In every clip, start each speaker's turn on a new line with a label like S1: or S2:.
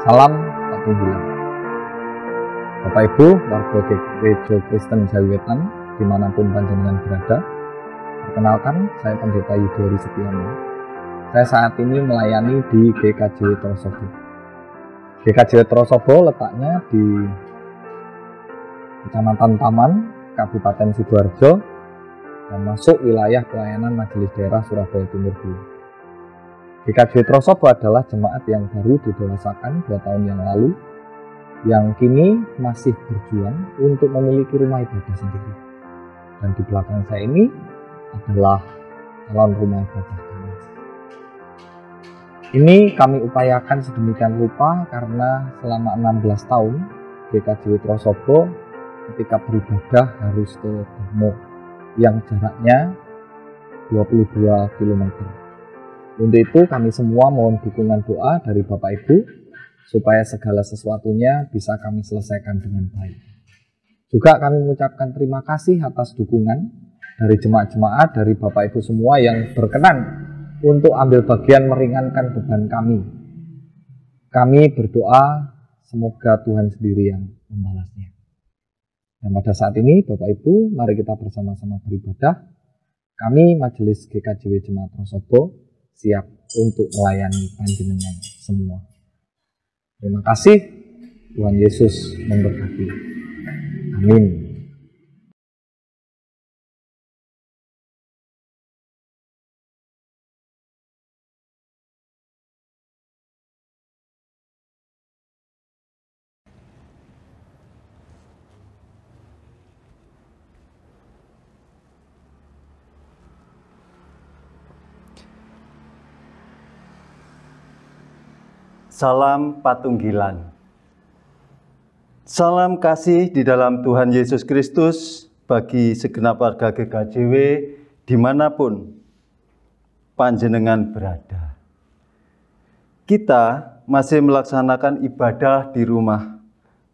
S1: Salam Patunggilan. Bapak Ibu, warga Gereja Kristen Jawi Wetan, dimanapun panjenengan berada. Perkenalkan, saya Pendeta Yudhori Setiyono. Saya saat ini melayani di GKJW Trosobo. GKJW Trosobo letaknya di Kecamatan Taman, Kabupaten Sidoarjo, dan masuk wilayah pelayanan Majelis Daerah Surabaya Timur 2. GKJW Trosobo adalah jemaat yang baru didewasakan 2 tahun yang lalu, yang kini masih berjuang untuk memiliki rumah ibadah sendiri. Dan di belakang saya ini adalah calon rumah ibadah kami. Ini kami upayakan sedemikian rupa karena selama 16 tahun GKJW Trosobo ketika beribadah harus ke Damo yang jaraknya 22 km. Untuk itu kami semua mohon dukungan doa dari Bapak Ibu supaya segala sesuatunya bisa kami selesaikan dengan baik. Juga kami mengucapkan terima kasih atas dukungan dari jemaat-jemaat, dari Bapak Ibu semua yang berkenan untuk ambil bagian meringankan beban kami. Kami berdoa semoga Tuhan sendiri yang membalasnya. Dan pada saat ini Bapak Ibu, mari kita bersama-sama beribadah. Kami Majelis GKJW Jemaat Trosobo siap untuk melayani panjenengan semua. Terima kasih, Tuhan Yesus memberkati. Amin.
S2: Salam Patunggilan. Salam kasih di dalam Tuhan Yesus Kristus bagi segenap warga GKJW dimanapun panjenengan berada. Kita masih melaksanakan ibadah di rumah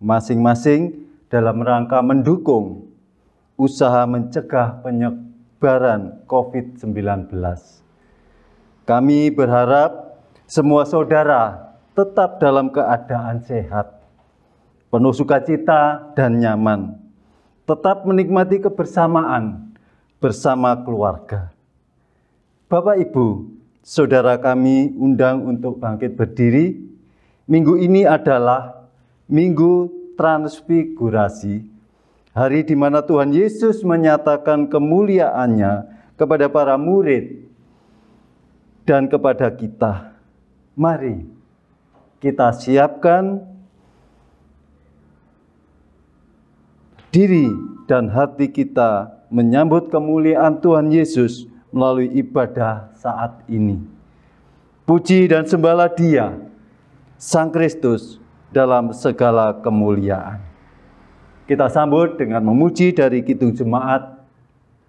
S2: masing-masing dalam rangka mendukung usaha mencegah penyebaran COVID-19. Kami berharap semua saudara tetap dalam keadaan sehat, penuh sukacita dan nyaman, tetap menikmati kebersamaan bersama keluarga. Bapak Ibu, saudara kami undang untuk bangkit berdiri. Minggu ini adalah Minggu Transfigurasi, hari di mana Tuhan Yesus menyatakan kemuliaannya kepada para murid dan kepada kita. Mari kita siapkan diri dan hati kita menyambut kemuliaan Tuhan Yesus melalui ibadah saat ini. Puji dan sembahlah Dia, Sang Kristus, dalam segala kemuliaan. Kita sambut dengan memuji dari Kidung Jemaat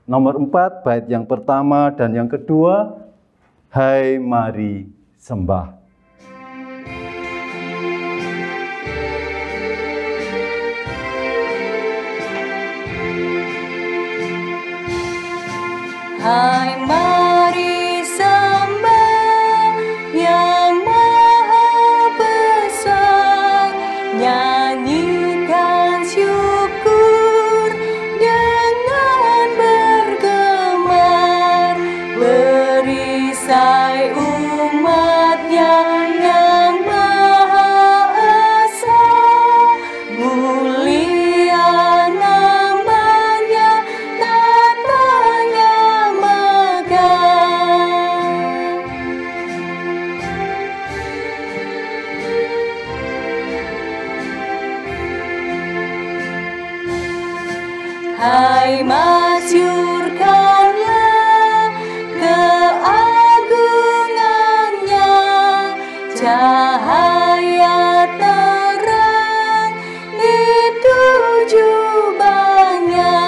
S2: nomor 4, bait yang pertama dan yang kedua, Hai mari sembah.
S3: Hai mari sembah yang maha besar, nyanyikan syukur dengan bergemar, berisai umatnya yang maha esa, mulia namanya, tatanya hai masyurkanlah keagungannya, cahaya terang di tujuh jubahnya,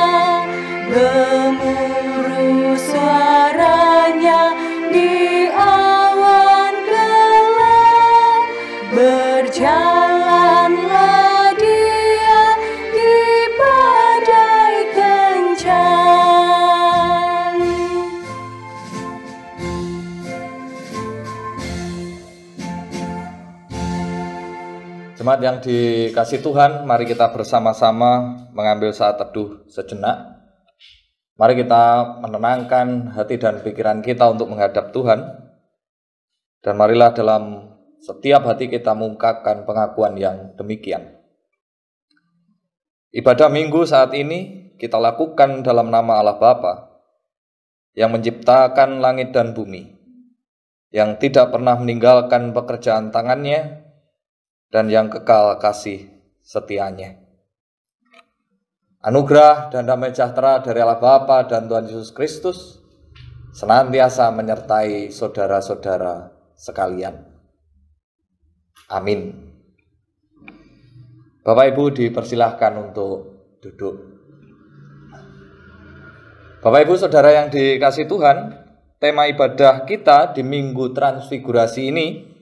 S3: gemuruh suaranya di awan gelap, berjalanlah Dia di badai kencang.
S1: Jemaat yang dikasih Tuhan, mari kita bersama-sama mengambil saat teduh sejenak. Mari kita menenangkan hati dan pikiran kita untuk menghadap Tuhan. Dan marilah dalam setiap hati kita mengungkapkan pengakuan yang demikian. Ibadah minggu saat ini kita lakukan dalam nama Allah Bapa yang menciptakan langit dan bumi, yang tidak pernah meninggalkan pekerjaan tangannya, dan yang kekal kasih setianya. Anugerah dan damai sejahtera dari Allah Bapa dan Tuhan Yesus Kristus senantiasa menyertai saudara-saudara sekalian. Amin. Bapak Ibu dipersilahkan untuk duduk. Bapak Ibu Saudara yang dikasih Tuhan, tema ibadah kita di Minggu Transfigurasi ini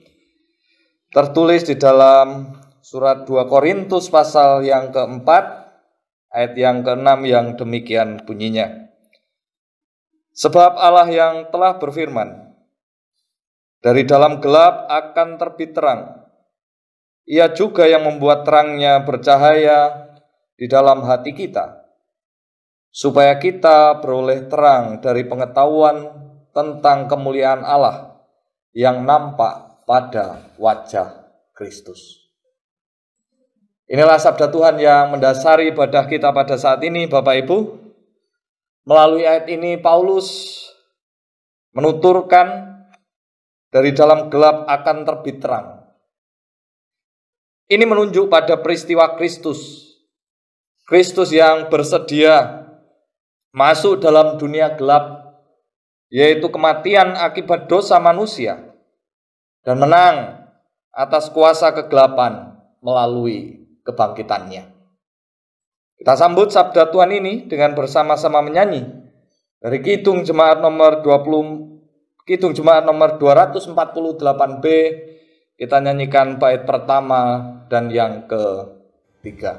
S1: tertulis di dalam surat 2 Korintus pasal yang keempat, ayat yang ke-6 yang demikian bunyinya. Sebab Allah yang telah berfirman, dari dalam gelap akan terbit terang. Ia juga yang membuat terangnya bercahaya di dalam hati kita, supaya kita beroleh terang dari pengetahuan tentang kemuliaan Allah yang nampak pada wajah Kristus. Inilah sabda Tuhan yang mendasari ibadah kita pada saat ini, Bapak Ibu. Melalui ayat ini Paulus menuturkan dari dalam gelap akan terbit terang. Ini menunjuk pada peristiwa Kristus. Kristus yang bersedia masuk dalam dunia gelap, yaitu kematian akibat dosa manusia, dan menang atas kuasa kegelapan melalui kebangkitannya. Kita sambut sabda Tuhan ini dengan bersama-sama menyanyi dari Kidung Jemaat nomor 248B. Kita nyanyikan bait pertama dan yang ketiga.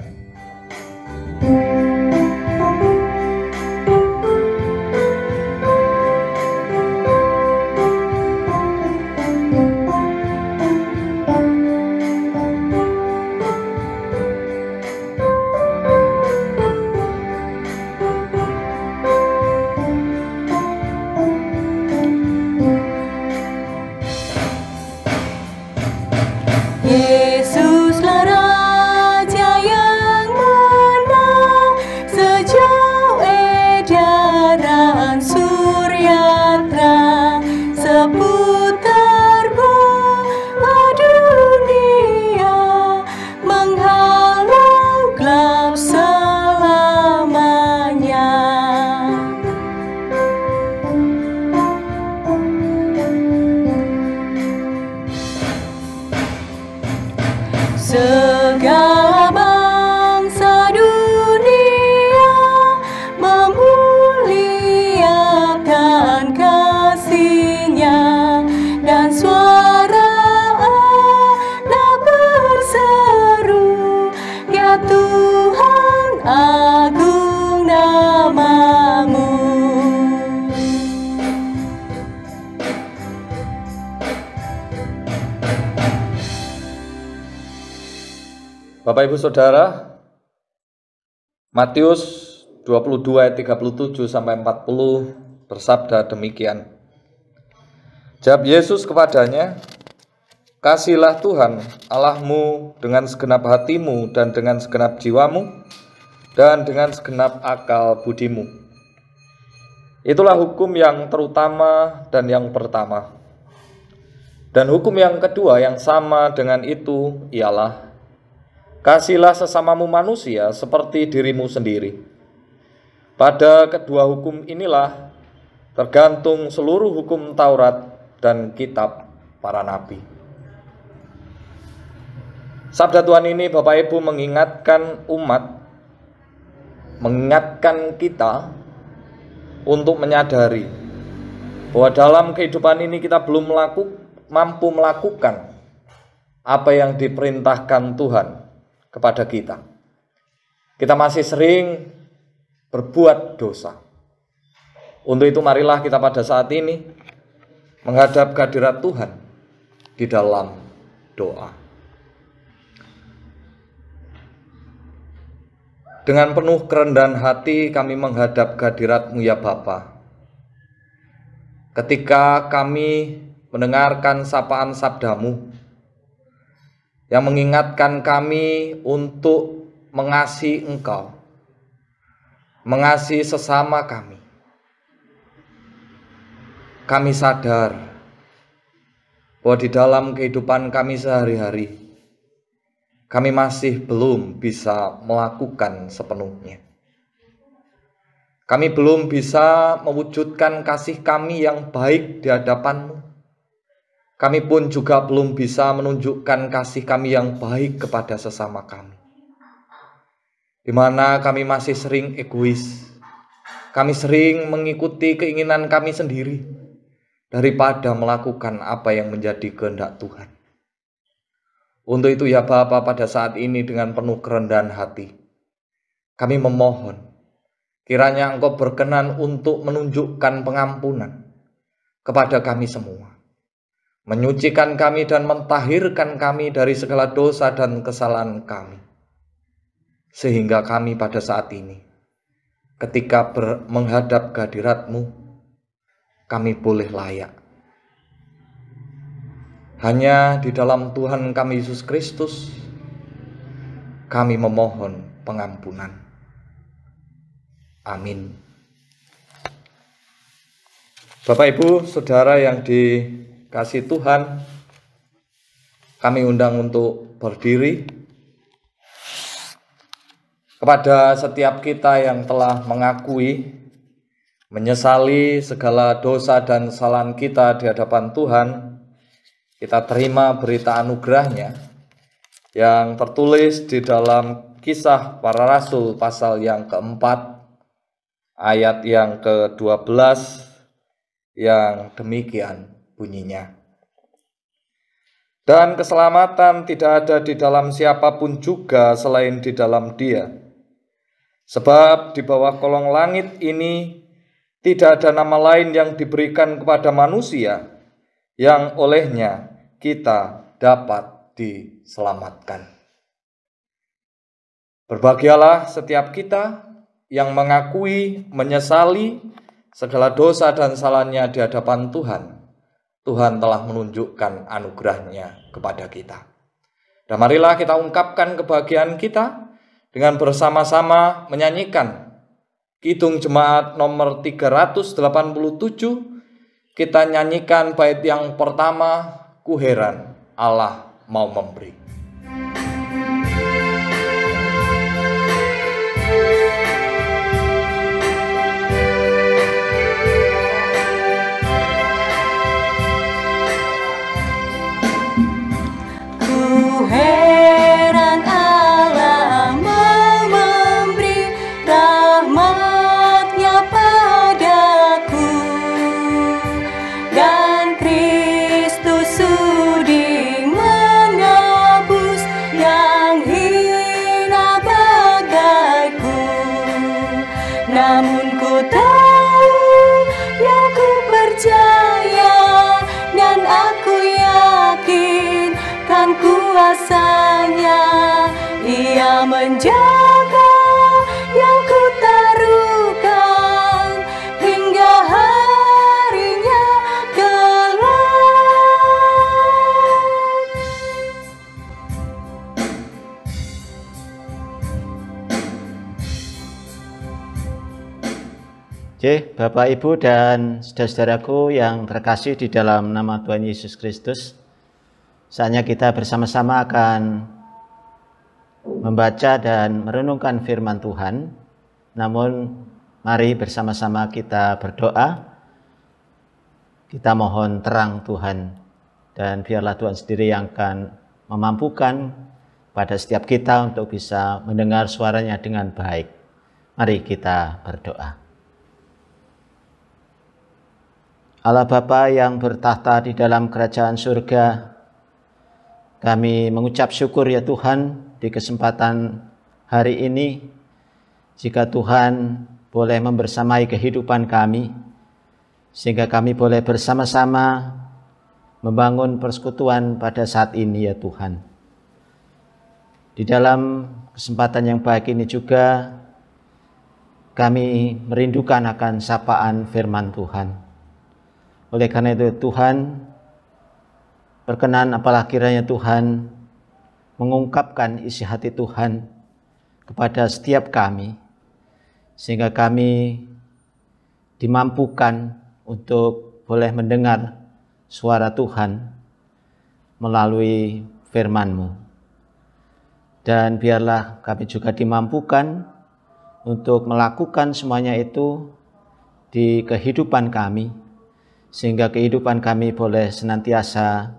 S3: Yesuslah Raja yang menang, sejauh edaran surya terang, seputar bola dunia, menghalau gelap selamanya. Segala bangsa dunia memuliakan kasih-Nya, dan suara anak berseru, ya Tuhan agung nama-Mu.
S1: Bapak Ibu Saudara, Matius 22 ayat 37 sampai 40 bersabda demikian. Jawab Yesus kepadanya, "Kasihilah Tuhan Allahmu dengan segenap hatimu dan dengan segenap jiwamu dan dengan segenap akal budimu. Itulah hukum yang terutama dan yang pertama. Dan hukum yang kedua yang sama dengan itu ialah, kasihilah sesamamu manusia seperti dirimu sendiri. Pada kedua hukum inilah tergantung seluruh hukum Taurat dan kitab para nabi." Sabda Tuhan ini Bapak Ibu mengingatkan umat, mengingatkan kita untuk menyadari bahwa dalam kehidupan ini kita belum mampu melakukan apa yang diperintahkan Tuhan kepada kita. Kita masih sering berbuat dosa. Untuk itu marilah kita pada saat ini menghadap kehadirat Tuhan di dalam doa. Dengan penuh kerendahan hati kami menghadap kehadirat-Mu ya Bapa. Ketika kami mendengarkan sapaan sabda-Mu yang mengingatkan kami untuk mengasihi Engkau, mengasihi sesama kami. Kami sadar bahwa di dalam kehidupan kami sehari-hari, kami masih belum bisa melakukan sepenuhnya. Kami belum bisa mewujudkan kasih kami yang baik di hadapan-Mu. Kami pun juga belum bisa menunjukkan kasih kami yang baik kepada sesama kami. Di mana kami masih sering egois. Kami sering mengikuti keinginan kami sendiri daripada melakukan apa yang menjadi kehendak Tuhan. Untuk itu ya Bapa, pada saat ini dengan penuh kerendahan hati, kami memohon, kiranya Engkau berkenan untuk menunjukkan pengampunan kepada kami semua. Menyucikan kami dan mentahirkan kami dari segala dosa dan kesalahan kami. Sehingga kami pada saat ini, ketika menghadap kehadirat-Mu, kami boleh layak. Hanya di dalam Tuhan kami Yesus Kristus, kami memohon pengampunan. Amin. Bapak Ibu, Saudara yang dikasihi Tuhan, kami undang untuk berdiri. Kepada setiap kita yang telah mengakui, menyesali segala dosa dan kesalahan kita di hadapan Tuhan, kita terima berita anugerahnya yang tertulis di dalam Kisah Para Rasul pasal yang keempat, ayat yang ke-12, yang demikian bunyinya. Dan keselamatan tidak ada di dalam siapapun juga selain di dalam Dia. Sebab di bawah kolong langit ini tidak ada nama lain yang diberikan kepada manusia yang olehnya kita dapat diselamatkan. Berbahagialah setiap kita yang mengakui, menyesali segala dosa dan salahnya di hadapan Tuhan. Tuhan telah menunjukkan anugerahnya kepada kita. Dan marilah kita ungkapkan kebahagiaan kita dengan bersama-sama menyanyikan Kidung Jemaat nomor 387. Kita nyanyikan bait yang pertama, Ku heran Allah mau memberi.
S3: Ku heran Allah mau memberi rahmat-Nya padaku, dan Kristus sudi menebus yang hina bagaiku. Namun ku tahu, ya ku percaya, dan aku yakin kan kuasanya. Ia menjaga yang ku taruhkan hingga harinya kelak.
S4: Oke, Bapak, Ibu, dan saudara-saudaraku yang terkasih di dalam nama Tuhan Yesus Kristus, saatnya kita bersama-sama akan membaca dan merenungkan firman Tuhan. Namun, mari bersama-sama kita berdoa. Kita mohon terang Tuhan, dan biarlah Tuhan sendiri yang akan memampukan pada setiap kita untuk bisa mendengar suaranya dengan baik. Mari kita berdoa. Allah Bapa yang bertahta di dalam kerajaan surga, kami mengucap syukur ya Tuhan di kesempatan hari ini, jika Tuhan boleh membersamai kehidupan kami, sehingga kami boleh bersama-sama membangun persekutuan pada saat ini ya Tuhan. Di dalam kesempatan yang baik ini juga kami merindukan akan sapaan firman Tuhan. Oleh karena itu Tuhan berkenan, apalah kiranya Tuhan mengungkapkan isi hati Tuhan kepada setiap kami, sehingga kami dimampukan untuk boleh mendengar suara Tuhan melalui firman-Mu. Dan biarlah kami juga dimampukan untuk melakukan semuanya itu di kehidupan kami, sehingga kehidupan kami boleh senantiasa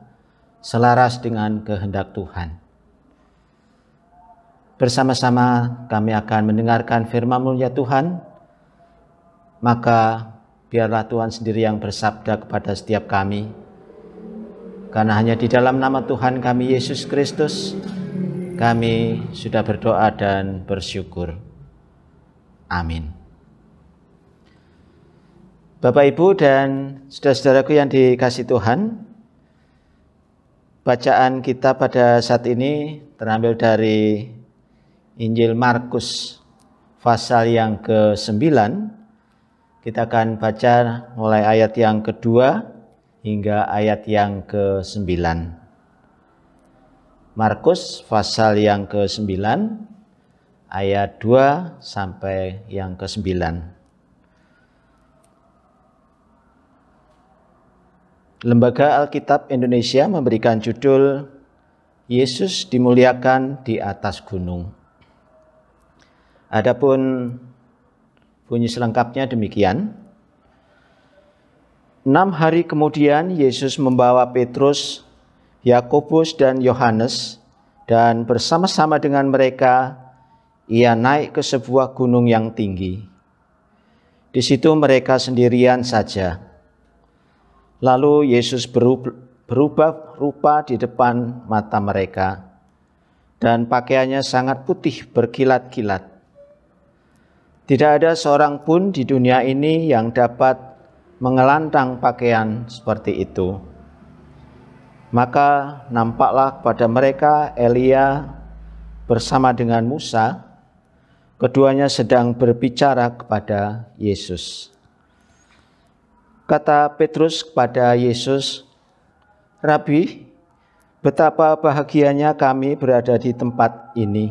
S4: selaras dengan kehendak Tuhan. Bersama-sama kami akan mendengarkan firman-Mu ya Tuhan, maka biarlah Tuhan sendiri yang bersabda kepada setiap kami, karena hanya di dalam nama Tuhan kami Yesus Kristus kami sudah berdoa dan bersyukur. Amin. Bapak, Ibu, dan saudara-saudaraku yang dikasihi Tuhan, bacaan kita pada saat ini terambil dari Injil Markus pasal yang ke-9. Kita akan baca mulai ayat yang kedua hingga ayat yang ke-9. Markus pasal yang ke-9 ayat 2 sampai yang ke-9. Lembaga Alkitab Indonesia memberikan judul Yesus dimuliakan di atas gunung. Adapun bunyi selengkapnya demikian. 6 hari kemudian Yesus membawa Petrus, Yakobus dan Yohanes, dan bersama-sama dengan mereka ia naik ke sebuah gunung yang tinggi. Di situ mereka sendirian saja. Lalu Yesus berubah rupa di depan mata mereka, dan pakaiannya sangat putih berkilat-kilat. Tidak ada seorang pun di dunia ini yang dapat mengelantang pakaian seperti itu. Maka nampaklah kepada mereka Elia bersama dengan Musa. Keduanya sedang berbicara kepada Yesus. Kata Petrus kepada Yesus, "Rabi, betapa bahagianya kami berada di tempat ini.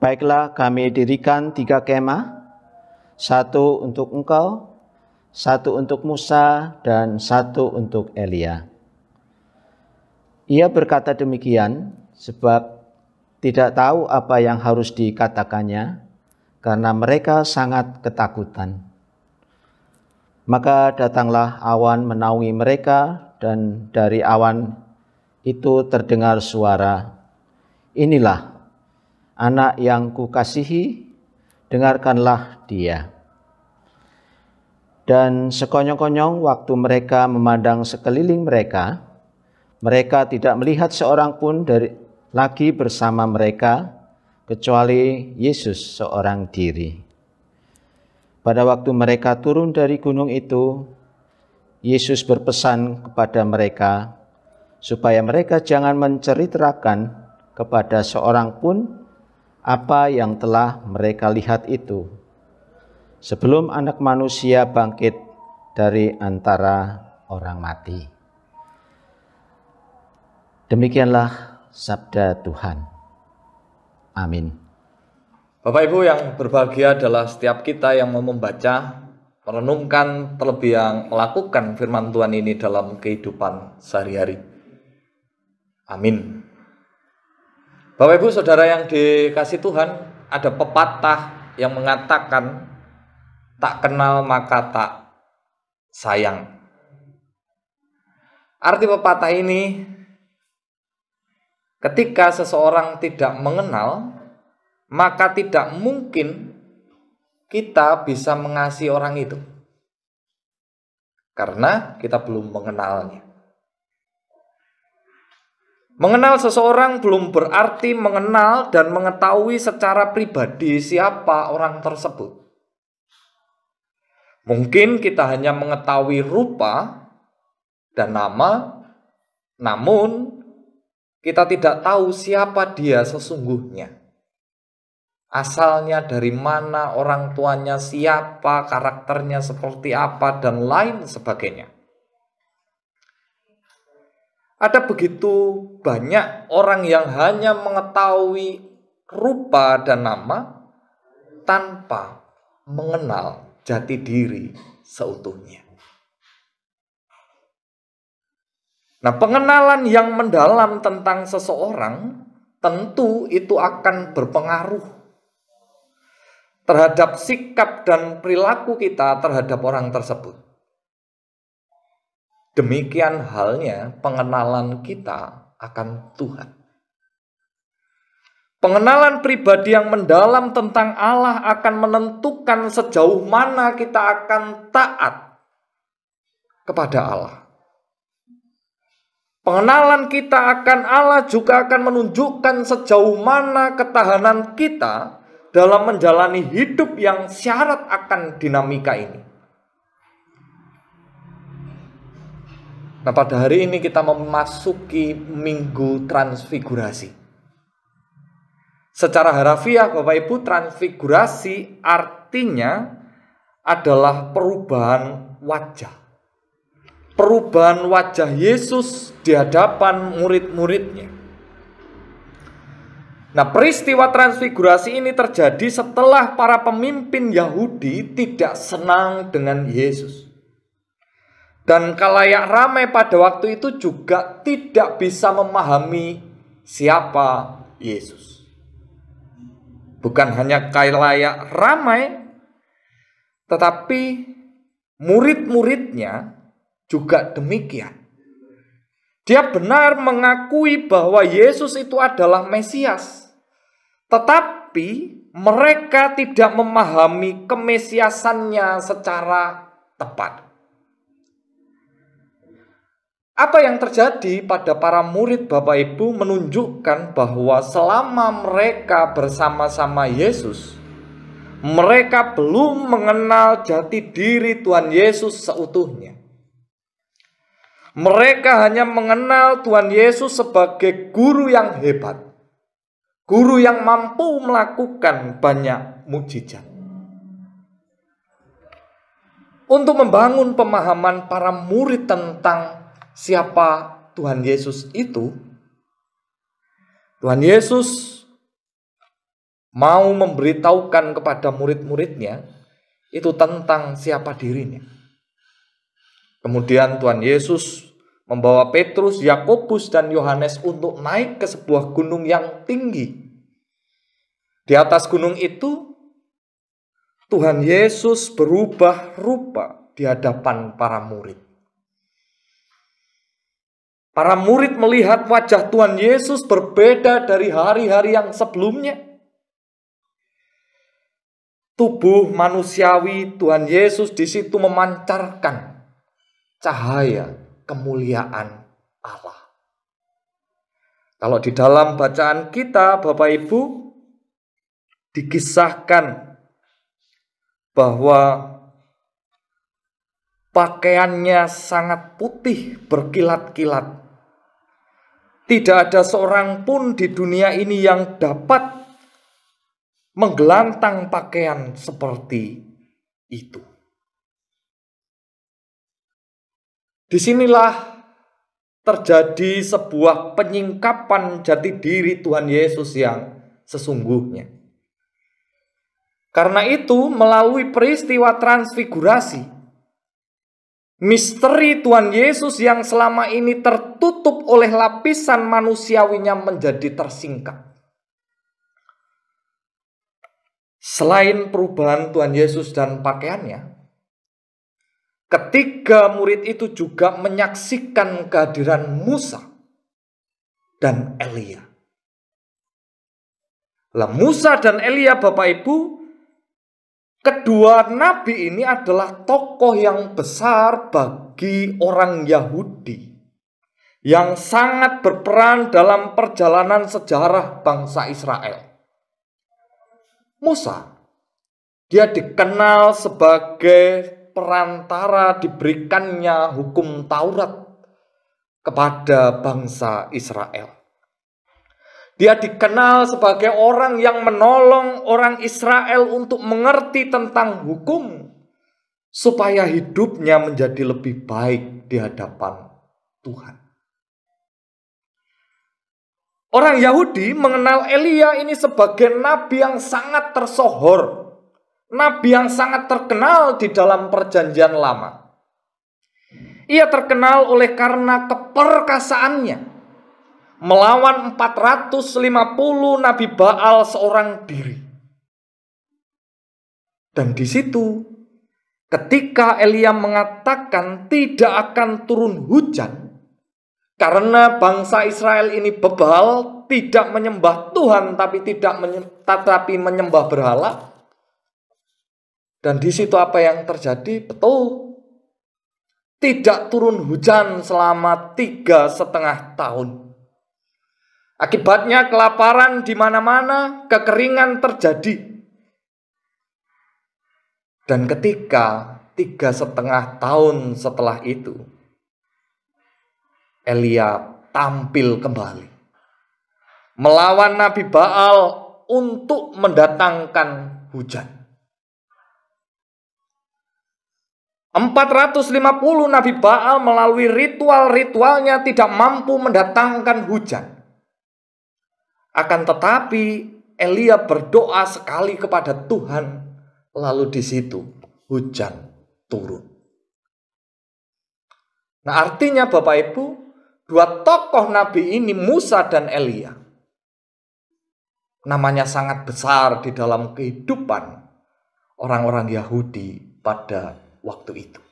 S4: Baiklah, kami dirikan 3 kemah, 1 untuk engkau, 1 untuk Musa, dan 1 untuk Elia." Ia berkata demikian sebab tidak tahu apa yang harus dikatakannya, karena mereka sangat ketakutan. Maka datanglah awan menaungi mereka, dan dari awan itu terdengar suara, "Inilah anak yang kukasihi, dengarkanlah dia." Dan sekonyong-konyong waktu mereka memandang sekeliling mereka, mereka tidak melihat seorang pun lagi bersama mereka, kecuali Yesus seorang diri. Pada waktu mereka turun dari gunung itu, Yesus berpesan kepada mereka supaya mereka jangan menceritakan kepada seorang pun apa yang telah mereka lihat itu, sebelum Anak Manusia bangkit dari antara orang mati. Demikianlah sabda Tuhan. Amin.
S1: Bapak Ibu yang berbahagia adalah setiap kita yang mau membaca, merenungkan, terlebih yang melakukan firman Tuhan ini dalam kehidupan sehari-hari. Amin. Bapak Ibu Saudara yang dikasihi Tuhan, ada pepatah yang mengatakan, tak kenal maka tak sayang. Arti pepatah ini, ketika seseorang tidak mengenal, maka tidak mungkin kita bisa mengasihi orang itu, karena kita belum mengenalnya. Mengenal seseorang belum berarti mengenal dan mengetahui secara pribadi siapa orang tersebut. Mungkin kita hanya mengetahui rupa dan nama, namun Kita tidak tahu siapa dia sesungguhnya. Asalnya dari mana, orang tuanya siapa, karakternya seperti apa, dan lain sebagainya. Ada begitu banyak orang yang hanya mengetahui rupa dan nama tanpa mengenal jati diri seutuhnya. Nah, pengenalan yang mendalam tentang seseorang tentu itu akan berpengaruh terhadap sikap dan perilaku kita terhadap orang tersebut. Demikian halnya pengenalan kita akan Tuhan. Pengenalan pribadi yang mendalam tentang Allah akan menentukan sejauh mana kita akan taat kepada Allah. Pengenalan kita akan Allah juga akan menunjukkan sejauh mana ketahanan kita dalam menjalani hidup yang syarat akan dinamika ini. Nah, pada hari ini kita memasuki Minggu Transfigurasi. Secara harafiah, Bapak Ibu, transfigurasi artinya adalah perubahan wajah. Perubahan wajah Yesus di hadapan murid-muridnya. Nah, peristiwa transfigurasi ini terjadi setelah para pemimpin Yahudi tidak senang dengan Yesus. Dan khalayak ramai pada waktu itu juga tidak bisa memahami siapa Yesus. Bukan hanya khalayak ramai, tetapi murid-muridnya juga demikian. Dia benar mengakui bahwa Yesus itu adalah Mesias. Tetapi mereka tidak memahami kemesiasannya secara tepat. Apa yang terjadi pada para murid Bapak Ibu menunjukkan bahwa selama mereka bersama-sama Yesus, mereka belum mengenal jati diri Tuhan Yesus seutuhnya. Mereka hanya mengenal Tuhan Yesus sebagai guru yang hebat, guru yang mampu melakukan banyak mukjizat. Untuk membangun pemahaman para murid tentang siapa Tuhan Yesus itu, Tuhan Yesus mau memberitahukan kepada murid-muridnya itu tentang siapa dirinya. Kemudian Tuhan Yesus membawa Petrus, Yakobus, dan Yohanes untuk naik ke sebuah gunung yang tinggi. Di atas gunung itu, Tuhan Yesus berubah rupa di hadapan para murid. Para murid melihat wajah Tuhan Yesus berbeda dari hari-hari yang sebelumnya. Tubuh manusiawi Tuhan Yesus di situ memancarkan cahaya kemuliaan Allah. Kalau di dalam bacaan kita, Bapak Ibu, dikisahkan bahwa pakaiannya sangat putih berkilat-kilat. Tidak ada seorang pun di dunia ini yang dapat menggelantang pakaian seperti itu. Disinilah terjadi sebuah penyingkapan jati diri Tuhan Yesus yang sesungguhnya. Karena itu, melalui peristiwa transfigurasi, misteri Tuhan Yesus yang selama ini tertutup oleh lapisan manusiawinya menjadi tersingkap. Selain perubahan Tuhan Yesus dan pakaiannya, ketiga murid itu juga menyaksikan kehadiran Musa dan Elia. Lah, Musa dan Elia, Bapak Ibu, kedua nabi ini adalah tokoh yang besar bagi orang Yahudi yang sangat berperan dalam perjalanan sejarah bangsa Israel. Musa, dia dikenal sebagai perantara diberikannya hukum Taurat kepada bangsa Israel. Dia dikenal sebagai orang yang menolong orang Israel untuk mengerti tentang hukum, supaya hidupnya menjadi lebih baik di hadapan Tuhan. Orang Yahudi mengenal Elia ini sebagai nabi yang sangat tersohor, nabi yang sangat terkenal di dalam Perjanjian Lama. Ia terkenal oleh karena keperkasaannya, melawan 450 nabi Baal seorang diri. Dan di situ, ketika Elia mengatakan tidak akan turun hujan, karena bangsa Israel ini bebal, tidak menyembah Tuhan, tapi menyembah berhala. Dan di situ apa yang terjadi? Betul, tidak turun hujan selama 3,5 tahun. Akibatnya kelaparan di mana-mana, kekeringan terjadi. Dan ketika 3,5 tahun setelah itu, Elia tampil kembali, melawan Nabi Baal untuk mendatangkan hujan. 450 Nabi Baal melalui ritual-ritualnya tidak mampu mendatangkan hujan. Akan tetapi Elia berdoa sekali kepada Tuhan, lalu di situ hujan turun. Nah, artinya Bapak Ibu, dua tokoh nabi ini, Musa dan Elia, namanya sangat besar di dalam kehidupan orang-orang Yahudi pada waktu itu.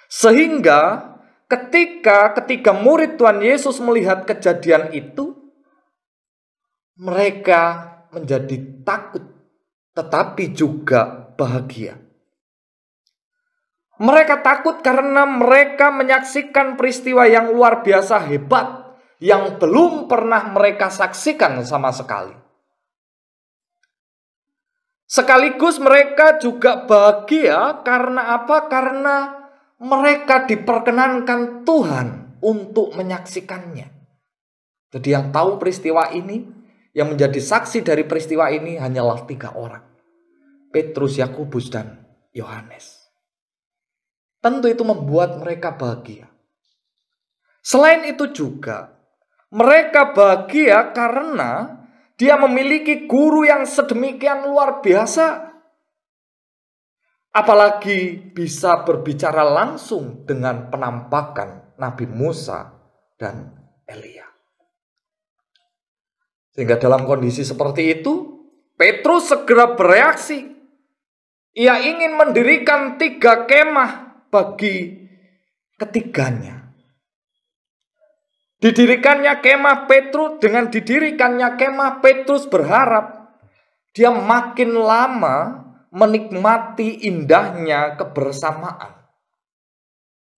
S1: Sehingga ketika murid Tuhan Yesus melihat kejadian itu, mereka menjadi takut, tetapi juga bahagia. Mereka takut karena mereka menyaksikan peristiwa yang luar biasa hebat yang belum pernah mereka saksikan sama sekali. Sekaligus mereka juga bahagia karena apa? Karena mereka diperkenankan Tuhan untuk menyaksikannya. Jadi yang tahu peristiwa ini, yang menjadi saksi dari peristiwa ini hanyalah 3 orang. Petrus, Yakobus, dan Yohanes. Tentu itu membuat mereka bahagia. Selain itu juga, mereka bahagia karena dia memiliki guru yang sedemikian luar biasa. Apalagi bisa berbicara langsung dengan penampakan Nabi Musa dan Elia. Sehingga dalam kondisi seperti itu, Petrus segera bereaksi. Ia ingin mendirikan 3 kemah bagi ketiganya. Didirikannya kemah Petrus, dengan didirikannya kemah Petrus berharap dia makin lama menikmati indahnya kebersamaan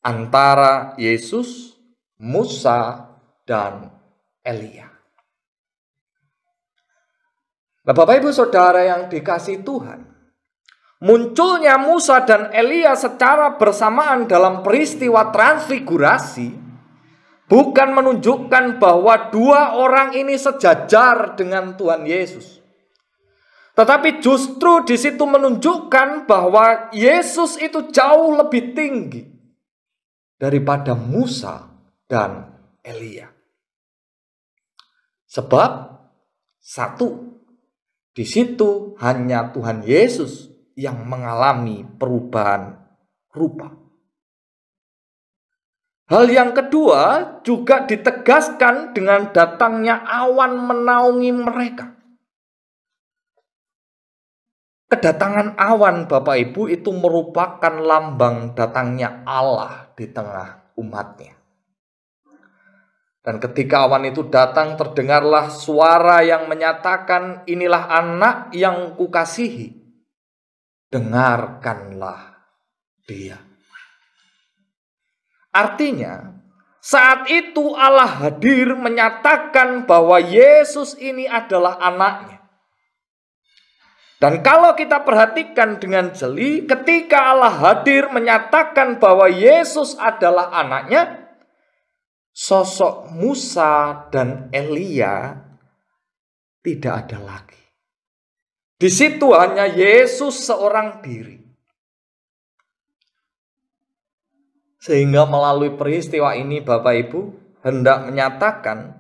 S1: antara Yesus, Musa, dan Elia. Nah, Bapak Ibu Saudara yang dikasihi Tuhan, munculnya Musa dan Elia secara bersamaan dalam peristiwa transfigurasi bukan menunjukkan bahwa 2 orang ini sejajar dengan Tuhan Yesus. Tetapi justru di situ menunjukkan bahwa Yesus itu jauh lebih tinggi daripada Musa dan Elia. Sebab 1, di situ hanya Tuhan Yesus yang mengalami perubahan rupa. Hal yang kedua juga ditegaskan dengan datangnya awan menaungi mereka. Kedatangan awan, Bapak Ibu, itu merupakan lambang datangnya Allah di tengah umatnya. Dan ketika awan itu datang, terdengarlah suara yang menyatakan, inilah anak yang kukasihi, dengarkanlah dia. Artinya, saat itu Allah hadir menyatakan bahwa Yesus ini adalah anaknya. Dan kalau kita perhatikan dengan jeli, ketika Allah hadir menyatakan bahwa Yesus adalah anaknya,
S5: sosok Musa dan Elia tidak ada lagi. Di situ hanya Yesus seorang diri. Sehingga melalui peristiwa ini Bapak Ibu hendak menyatakan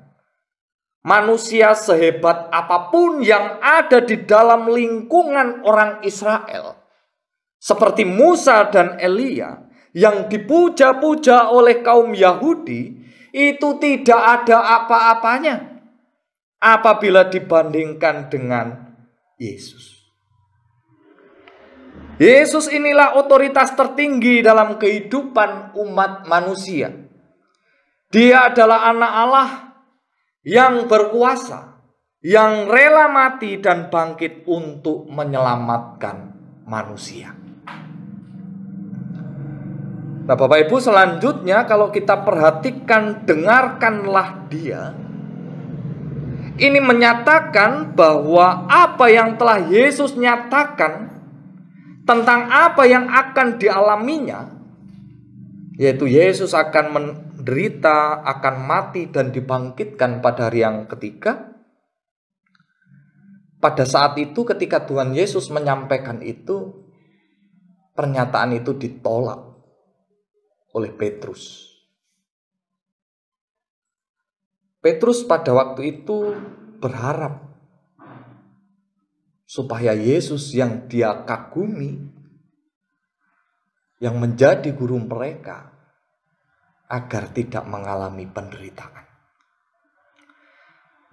S5: manusia sehebat apapun yang ada di dalam lingkungan orang Israel, seperti Musa dan Elia yang dipuja-puja oleh kaum Yahudi, itu tidak ada apa-apanya apabila dibandingkan dengan Yesus. Yesus inilah otoritas tertinggi dalam kehidupan umat manusia. Dia adalah anak Allah yang berkuasa, yang rela mati dan bangkit untuk menyelamatkan manusia. Nah, Bapak Ibu, selanjutnya kalau kita perhatikan, dengarkanlah Dia. Ini menyatakan bahwa apa yang telah Yesus nyatakan tentang apa yang akan dialaminya, yaitu Yesus akan menderita, akan mati dan dibangkitkan pada hari yang ketiga. Pada saat itu ketika Tuhan Yesus menyampaikan itu, pernyataan itu ditolak oleh Petrus. Petrus pada waktu itu berharap supaya Yesus yang dia kagumi, yang menjadi guru mereka, agar tidak mengalami penderitaan.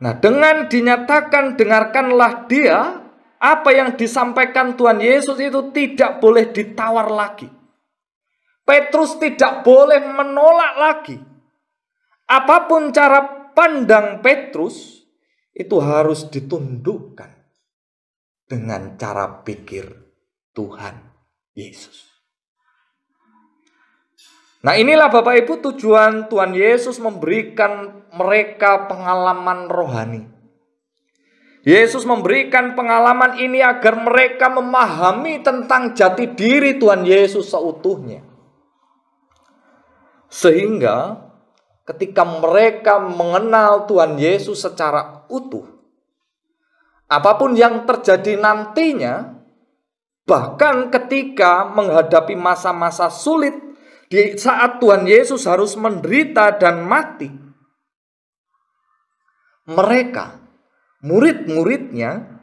S5: Nah, dengan dinyatakan dengarkanlah Dia, apa yang disampaikan Tuhan Yesus itu tidak boleh ditawar lagi. Petrus tidak boleh menolak lagi. Apapun cara pandang Petrus, itu harus ditundukkan dengan cara pikir Tuhan Yesus. Nah, inilah Bapak Ibu tujuan Tuhan Yesus memberikan mereka pengalaman rohani. Yesus memberikan pengalaman ini agar mereka memahami tentang jati diri Tuhan Yesus seutuhnya. Sehingga ketika mereka mengenal Tuhan Yesus secara utuh, apapun yang terjadi nantinya, bahkan ketika menghadapi masa-masa sulit, di saat Tuhan Yesus harus menderita dan mati, mereka, murid-muridnya,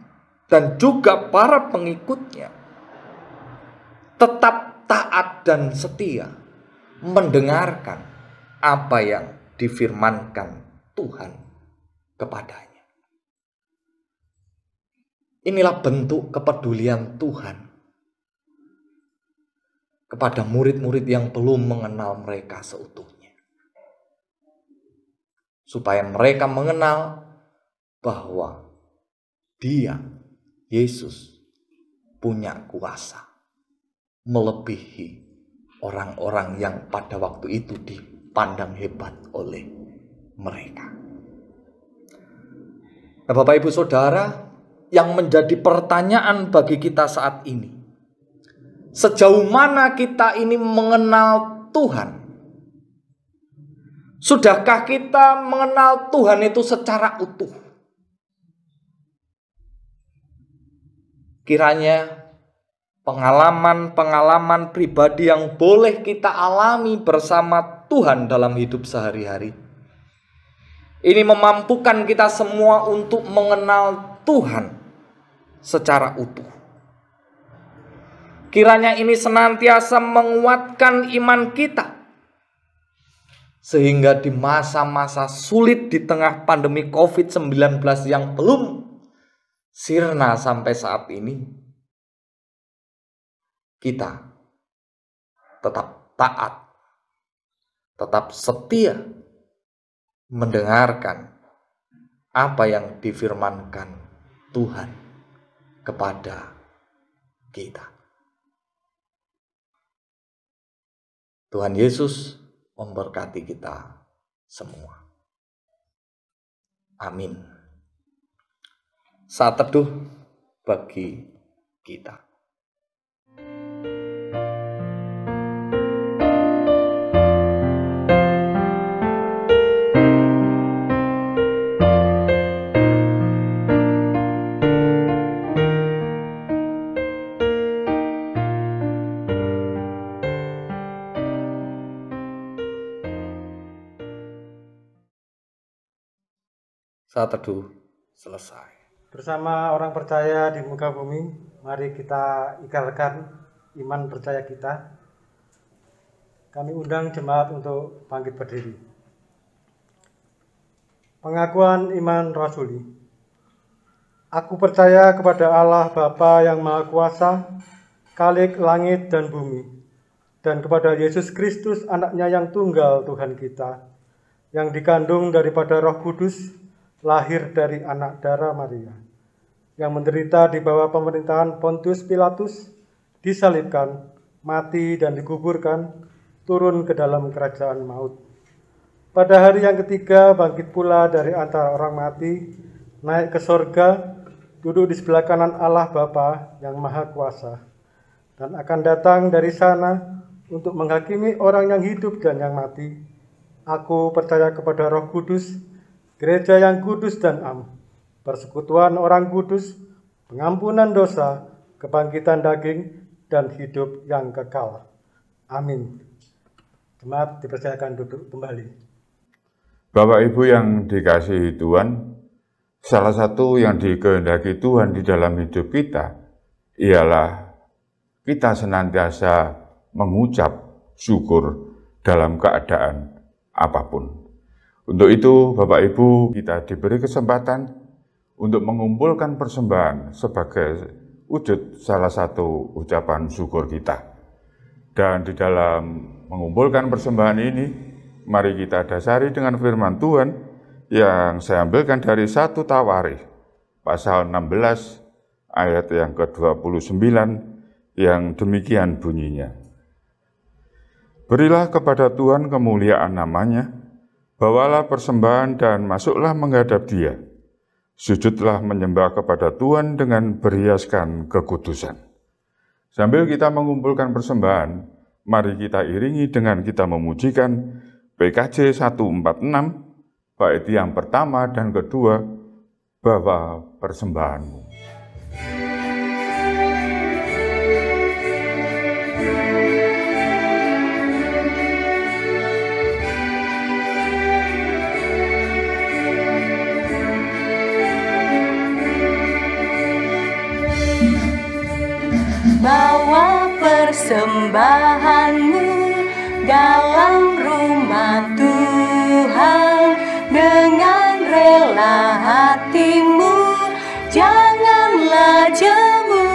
S5: dan juga para pengikutnya, tetap taat dan setia mendengarkan apa yang difirmankan Tuhan kepadanya. Inilah bentuk kepedulian Tuhan kepada murid-murid yang belum mengenal mereka seutuhnya. Supaya mereka mengenal bahwa Dia, Yesus, punya kuasa melebihi orang-orang yang pada waktu itu dipandang hebat oleh mereka. Nah, Bapak Ibu Saudara, yang menjadi pertanyaan bagi kita saat ini, sejauh mana kita ini mengenal Tuhan? Sudahkah kita mengenal Tuhan itu secara utuh? Kiranya pengalaman-pengalaman pribadi yang boleh kita alami bersama Tuhan dalam hidup sehari-hari, ini memampukan kita semua untuk mengenal Tuhan secara utuh. Kiranya ini senantiasa menguatkan iman kita, sehingga di masa-masa sulit di tengah pandemi COVID-19 yang belum sirna sampai saat ini, kita tetap taat, tetap setia mendengarkan apa yang difirmankan Tuhan kepada kita. Tuhan Yesus memberkati kita semua. Amin. Saat teduh bagi kita. Saat teduh selesai.
S6: Bersama orang percaya di muka bumi, mari kita ikrarkan iman percaya kita. Kami undang jemaat untuk bangkit berdiri. Pengakuan iman rasuli. Aku percaya kepada Allah Bapa yang Maha Kuasa, Khalik langit dan bumi, dan kepada Yesus Kristus, anaknya yang tunggal Tuhan kita, yang dikandung daripada Roh Kudus, lahir dari anak darah Maria, yang menderita di bawah pemerintahan Pontius Pilatus, disalibkan, mati dan dikuburkan, turun ke dalam kerajaan maut. Pada hari yang ketiga bangkit pula dari antara orang mati, naik ke sorga, duduk di sebelah kanan Allah Bapa yang Maha Kuasa, dan akan datang dari sana untuk menghakimi orang yang hidup dan yang mati. Aku percaya kepada Roh Kudus, gereja yang kudus dan am, persekutuan orang kudus, pengampunan dosa, kebangkitan daging, dan hidup yang kekal. Amin. Jemaat dipersilakan duduk kembali.
S7: Bapak Ibu yang dikasihi Tuhan, salah satu yang dikehendaki Tuhan di dalam hidup kita ialah kita senantiasa mengucap syukur dalam keadaan apapun. Untuk itu, Bapak Ibu, kita diberi kesempatan untuk mengumpulkan persembahan sebagai wujud salah satu ucapan syukur kita. Dan di dalam mengumpulkan persembahan ini, mari kita dasari dengan firman Tuhan yang saya ambilkan dari 1 Tawarikh, pasal 16, ayat yang ke-29, yang demikian bunyinya. Berilah kepada Tuhan kemuliaan namanya, bawalah persembahan dan masuklah menghadap Dia. Sujudlah menyembah kepada Tuhan dengan berhiaskan kekudusan. Sambil kita mengumpulkan persembahan, mari kita iringi dengan kita memujikan PKJ 146, bait yang pertama dan kedua, bawa persembahanmu.
S3: Bawa persembahanmu dalam rumah Tuhan dengan rela hatimu, janganlah jemu.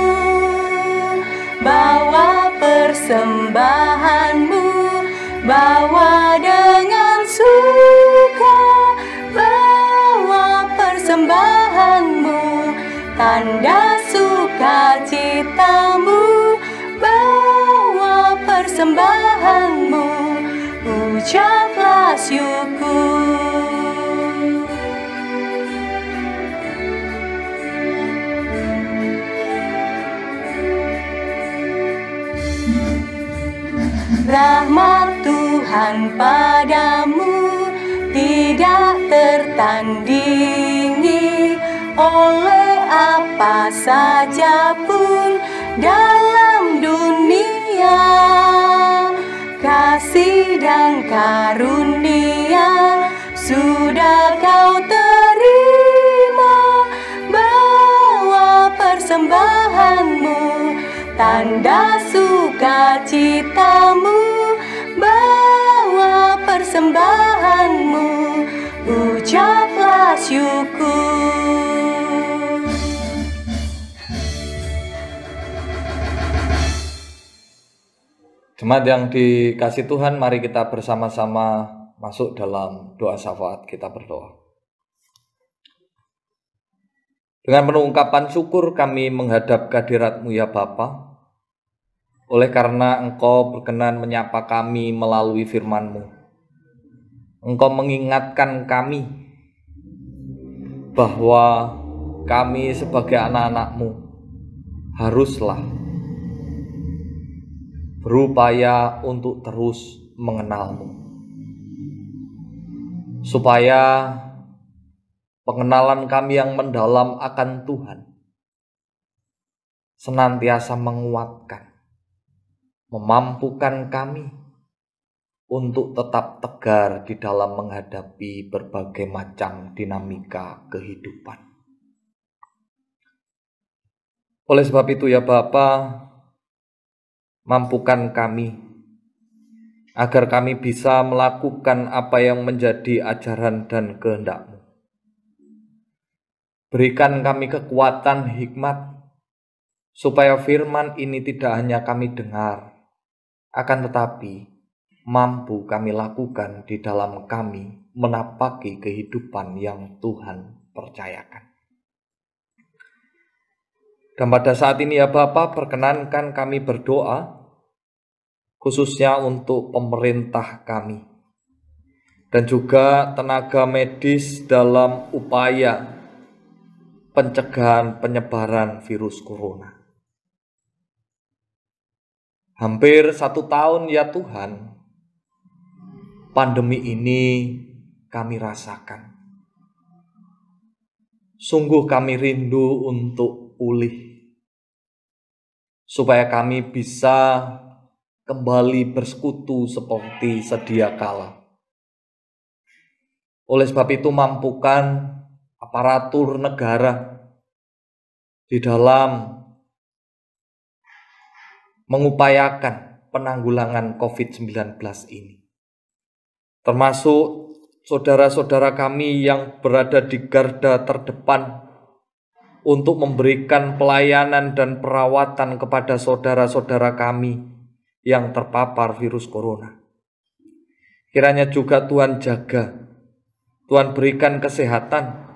S3: Bawa persembahanmu, bawa dengan suka, bawa persembahanmu, tanda sukacitamu, bawa persembahanmu, ucaplah syukur. Rahmat Tuhan padamu tidak tertandingi oleh apa saja pun dalam dunia. Kasih dan karunia sudah kau terima. Bawa persembahanmu, tanda sukacitamu, bawa persembahanmu, ucaplah syukur.
S5: Jemaat yang dikasih Tuhan, mari kita bersama-sama masuk dalam doa syafaat. Kita berdoa. Dengan penuh ungkapan syukur kami menghadap kehadirat-Mu ya Bapa. Oleh karena Engkau berkenan menyapa kami melalui firman-Mu. Engkau mengingatkan kami bahwa kami sebagai anak-anak-Mu haruslah berupaya untuk terus mengenal-Mu, supaya pengenalan kami yang mendalam akan Tuhan senantiasa menguatkan, memampukan kami untuk tetap tegar di dalam menghadapi berbagai macam dinamika kehidupan. Oleh sebab itu ya Bapa, mampukan kami agar kami bisa melakukan apa yang menjadi ajaran dan kehendak-Mu. Berikan kami kekuatan hikmat, supaya firman ini tidak hanya kami dengar, akan tetapi mampu kami lakukan di dalam kami menapaki kehidupan yang Tuhan percayakan. Dan pada saat ini ya Bapa, perkenankan kami berdoa, khususnya untuk pemerintah kami, dan juga tenaga medis dalam upaya pencegahan penyebaran virus corona. Hampir 1 tahun ya Tuhan, pandemi ini kami rasakan. Sungguh kami rindu untuk pulih, supaya kami bisa kembali bersekutu seperti sedia kala. Oleh sebab itu mampukan aparatur negara di dalam mengupayakan penanggulangan COVID-19 ini. Termasuk saudara-saudara kami yang berada di garda terdepan untuk memberikan pelayanan dan perawatan kepada saudara-saudara kami yang terpapar virus corona. Kiranya juga Tuhan jaga, Tuhan berikan kesehatan,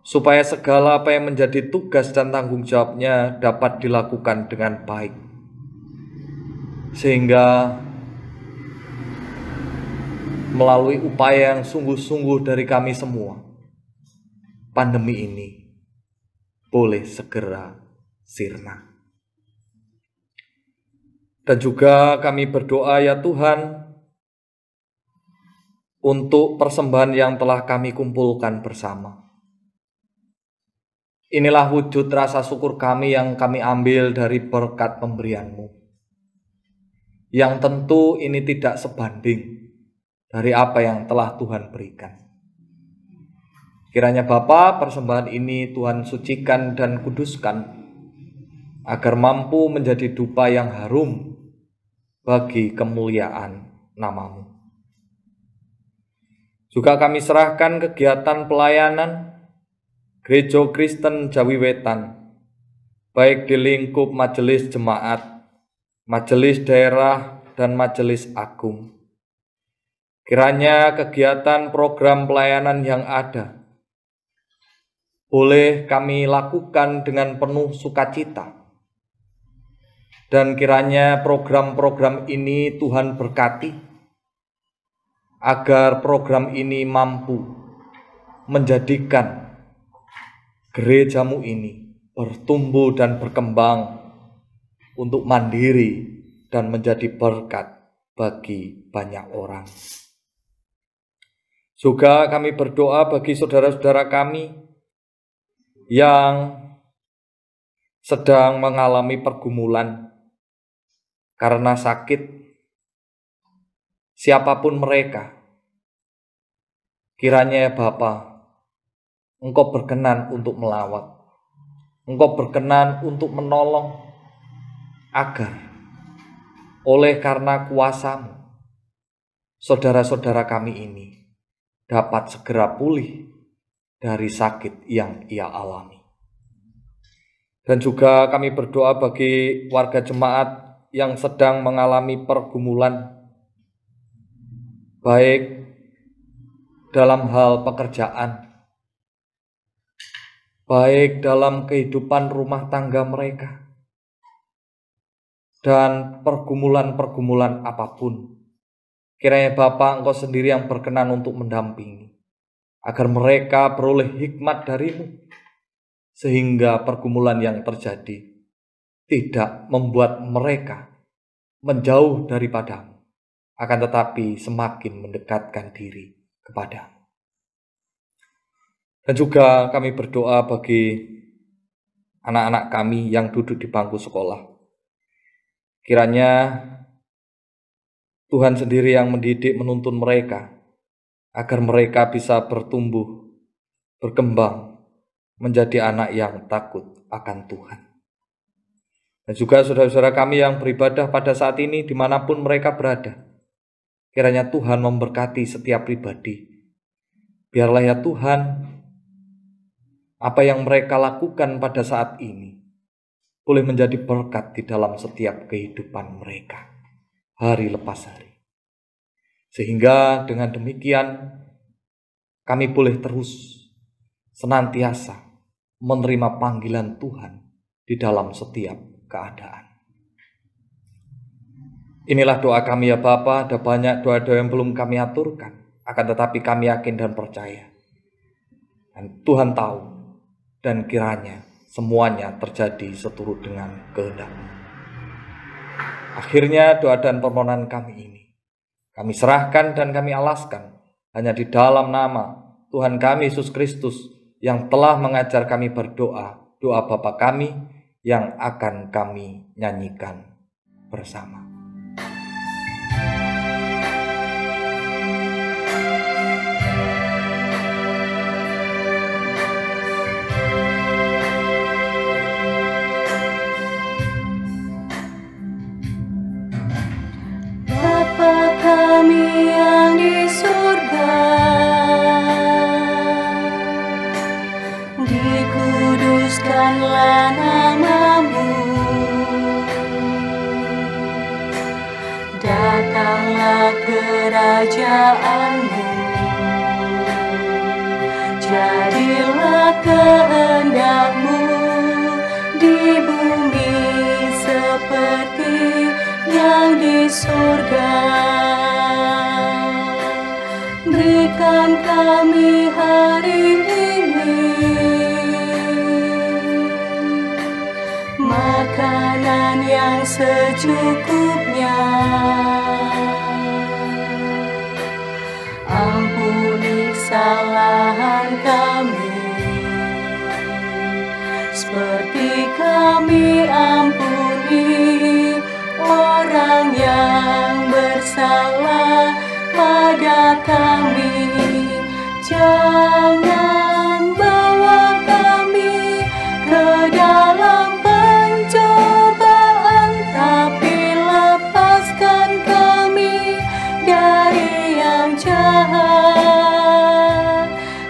S5: supaya segala apa yang menjadi tugas dan tanggung jawabnya dapat dilakukan dengan baik. Sehingga melalui upaya yang sungguh-sungguh dari kami semua, pandemi ini boleh segera sirna. Dan juga kami berdoa ya Tuhan, untuk persembahan yang telah kami kumpulkan bersama. Inilah wujud rasa syukur kami yang kami ambil dari berkat pemberian-Mu, yang tentu ini tidak sebanding dari apa yang telah Tuhan berikan. Kiranya Bapa, persembahan ini Tuhan sucikan dan kuduskan, agar mampu menjadi dupa yang harum bagi kemuliaan nama-Mu. Juga kami serahkan kegiatan pelayanan Gereja Kristen Jawi Wetan, baik di lingkup majelis jemaat, majelis daerah, dan majelis agung. Kiranya kegiatan program pelayanan yang ada boleh kami lakukan dengan penuh sukacita. Dan kiranya program-program ini Tuhan berkati, agar program ini mampu menjadikan gereja-Mu ini bertumbuh dan berkembang untuk mandiri dan menjadi berkat bagi banyak orang. Juga kami berdoa bagi saudara-saudara kami yang sedang mengalami pergumulan karena sakit, siapapun mereka. Kiranya ya Bapa, Engkau berkenan untuk melawat, Engkau berkenan untuk menolong, agar oleh karena kuasa-Mu, saudara-saudara kami ini dapat segera pulih dari sakit yang ia alami. Dan juga kami berdoa bagi warga jemaat yang sedang mengalami pergumulan, baik dalam hal pekerjaan, baik dalam kehidupan rumah tangga mereka, dan pergumulan-pergumulan apapun. Kiranya Bapa, Engkau sendiri yang berkenan untuk mendampingi, agar mereka beroleh hikmat dari-Mu, sehingga pergumulan yang terjadi tidak membuat mereka menjauh daripada-Mu, akan tetapi semakin mendekatkan diri kepada-Mu. Dan juga kami berdoa bagi anak-anak kami yang duduk di bangku sekolah. Kiranya Tuhan sendiri yang mendidik menuntun mereka agar mereka bisa bertumbuh, berkembang, menjadi anak yang takut akan Tuhan. Dan juga saudara-saudara kami yang beribadah pada saat ini dimanapun mereka berada, kiranya Tuhan memberkati setiap pribadi. Biarlah ya Tuhan, apa yang mereka lakukan pada saat ini boleh menjadi berkat di dalam setiap kehidupan mereka, hari lepas hari. Sehingga dengan demikian kami boleh terus senantiasa menerima panggilan Tuhan di dalam setiap keadaan. Inilah doa kami ya Bapa. Ada banyak doa-doa yang belum kami aturkan, akan tetapi kami yakin dan percaya. Dan Tuhan tahu, dan kiranya semuanya terjadi seturut dengan kehendak-Mu. Akhirnya doa dan permohonan kami ini kami serahkan dan kami alaskan hanya di dalam nama Tuhan kami Yesus Kristus yang telah mengajar kami berdoa, doa Bapa kami yang akan kami nyanyikan bersama.
S3: Kami yang di surga, dikuduskanlah nama-Mu, datanglah kerajaan-Mu, jadilah kehendak-Mu di bumi seperti yang di surga. Berikan kami hari ini makanan yang secukupnya. Ampuni kesalahan kami seperti kami ampuni orang yang bersalah pada kami. Jangan bawa kami ke dalam pencobaan, tapi lepaskan kami dari yang jahat,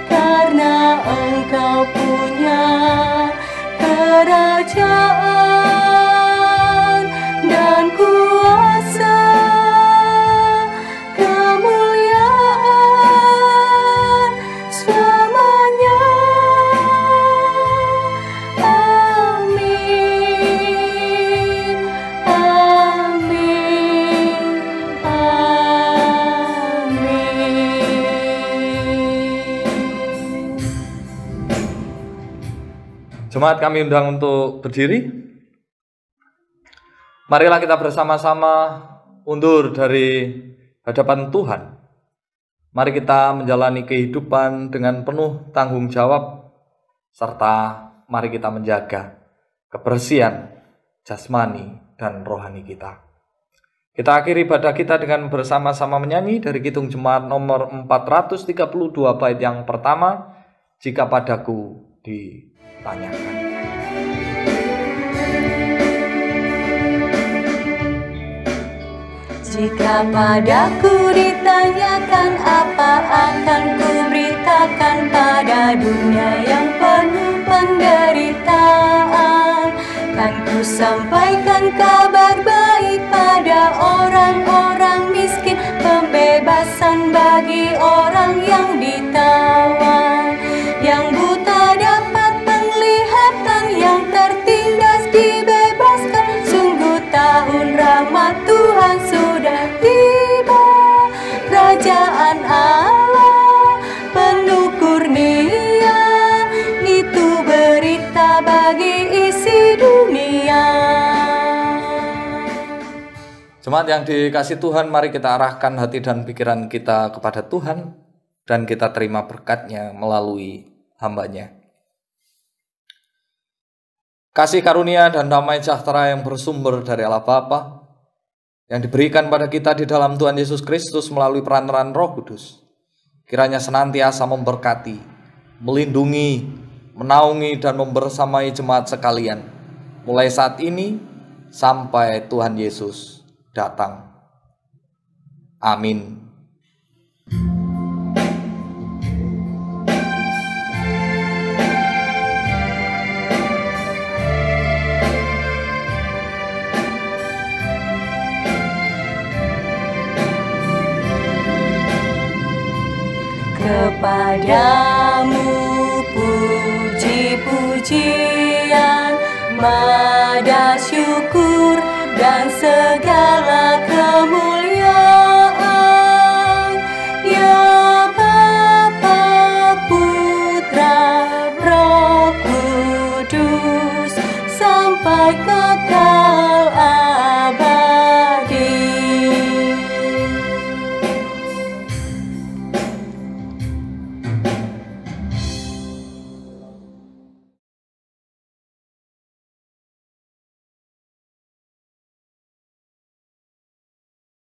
S3: karena Engkau punya kerajaan dan kuasa, kemuliaan selamanya. Amin, amin, amin.
S5: Jemaat kami undang untuk berdiri. Marilah kita bersama-sama undur dari hadapan Tuhan. Mari kita menjalani kehidupan dengan penuh tanggung jawab, serta mari kita menjaga kebersihan jasmani dan rohani kita. Kita akhiri ibadah kita dengan bersama-sama menyanyi dari Kidung Jemaat nomor 432 bait yang pertama, Jika Padaku Ditanyakan.
S3: Jika padaku ditanyakan, apa akan ku beritakan pada dunia yang penuh penderitaan? Kan ku sampaikan kabar baik pada orang-orang miskin, pembebasan bagi orang yang ditawan, yang buta dapat penglihatan, yang tertindas dibebaskan. Sungguh tahun rahmat Tuhan sudah tiba, kerajaan Allah penuh kurnia, itu berita bagi isi dunia.
S5: Jemaat yang dikasih Tuhan, mari kita arahkan hati dan pikiran kita kepada Tuhan dan kita terima berkat-Nya melalui hamba-Nya. Kasih karunia dan damai sejahtera yang bersumber dari Allah Bapa, yang diberikan pada kita di dalam Tuhan Yesus Kristus melalui perantaraan Roh Kudus, kiranya senantiasa memberkati, melindungi, menaungi, dan membersamai jemaat sekalian, mulai saat ini sampai Tuhan Yesus datang. Amin.
S3: Kepadamu puji-pujian, madah syukur dan segala